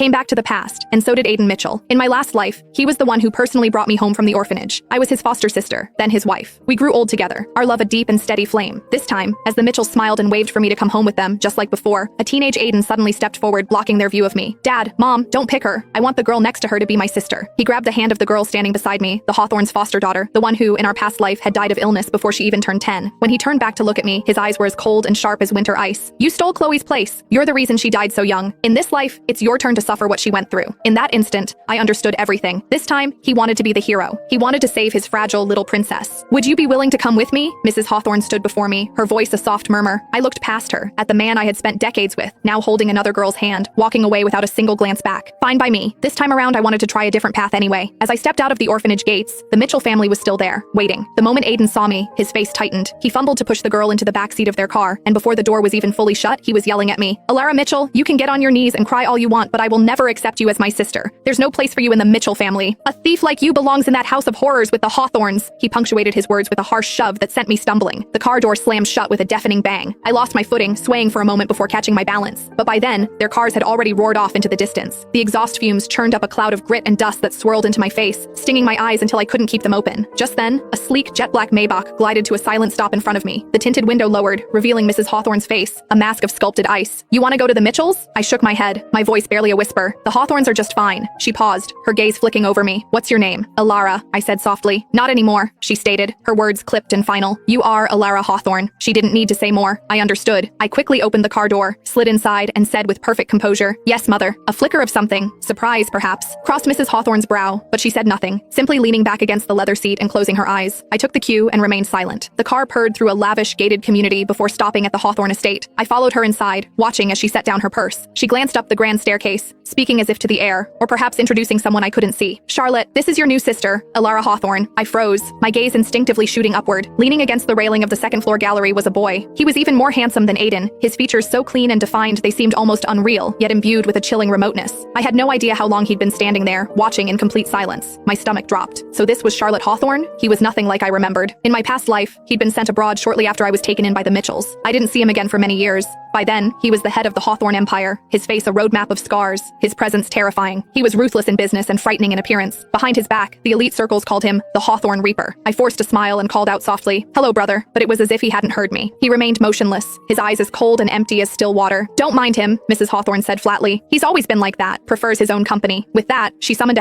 came back to the past, and so did Aiden Mitchell. In my last life, he was the one who personally brought me home from the orphanage. I was his foster sister, then his wife. We grew old together, our love a deep and steady flame. This time, as the Mitchells smiled and waved for me to come home with them, just like before, a teenage Aiden suddenly stepped forward, blocking their view of me. Dad, Mom, don't pick her. I want the girl next to her to be my sister. He grabbed the hand of the girl standing beside me, the Hawthorne's foster daughter, the one who, in our past life, had died of illness before she even turned 10. When he turned back to look at me, his eyes were as cold and sharp as winter ice. You stole Chloe's place. You're the reason she died so young. In this life, it's your turn to suffer what she went through. In that instant, I understood everything. This time, he wanted to be the hero. He wanted to save his fragile little princess. Would you be willing to come with me? Mrs. Hawthorne stood before me, her voice a soft murmur. I looked past her, at the man I had spent decades with, now holding another girl's hand, walking away without a single glance back. Fine by me. This time around, I wanted to try a different path anyway. As I stepped out of the orphanage gates, the Mitchell family was still there, waiting. The moment Aiden saw me, his face tightened. He fumbled to push the girl into the backseat of their car, and before the door was even fully shut, he was yelling at me. Alara Mitchell, you can get on your knees and cry all you want, but I will never accept you as my sister. There's no place for you in the Mitchell family. A thief like you belongs in that house of horrors with the Hawthornes. He punctuated his words with a harsh shove that sent me stumbling. The car door slammed shut with a deafening bang. I lost my footing, swaying for a moment before catching my balance. But by then, their cars had already roared off into the distance. The exhaust fumes churned up a cloud of grit and dust that swirled into my face, stinging my eyes until I couldn't keep them open. Just then, a sleek jet-black Maybach glided to a silent stop in front of me. The tinted window lowered, revealing Mrs. Hawthorne's face, a mask of sculpted ice. You want to go to the Mitchells? I shook my head, my voice barely a whisper. The Hawthornes are just fine. She paused, her gaze flicking over me. What's your name? Alara, I said softly. Not anymore, she stated, her words clipped and final. You are Alara Hawthorne. She didn't need to say more. I understood. I quickly opened the car door, slid inside, and said with perfect composure, yes, mother. A flicker of something, surprise perhaps, crossed Mrs. Hawthorne's brow, but she said nothing, simply leaning back against the leather seat and closing her eyes. I took the cue and remained silent. The car purred through a lavish, gated community before stopping at the Hawthorne estate. I followed her inside, watching as she set down her purse. She glanced up the grand staircase, speaking as if to the air, or perhaps introducing someone I couldn't see. Charlotte, this is your new sister, Alara Hawthorne. I froze, my gaze instinctively shooting upward. Leaning against the railing of the second-floor gallery was a boy. He was even more handsome than Aiden, his features so clean and defined they seemed almost unreal, yet imbued with a chilling remoteness. I had no idea how long he'd been standing there, watching in complete silence. My stomach dropped. So this was Charlotte Hawthorne? He was nothing like I remembered. In my past life, he'd been sent abroad shortly after I was taken in by the Mitchells. I didn't see him again for many years. By then, he was the head of the Hawthorne Empire, his face a roadmap of scars, his presence terrifying. He was ruthless in business and frightening in appearance. Behind his back, the elite circles called him the Hawthorne Reaper. I forced a smile and called out softly, hello, brother, but it was as if he hadn't heard me. He remained motionless, his eyes as cold and empty as still water. Don't mind him, Mrs. Hawthorne said flatly. He's always been like that, prefers his own company. With that, she summoned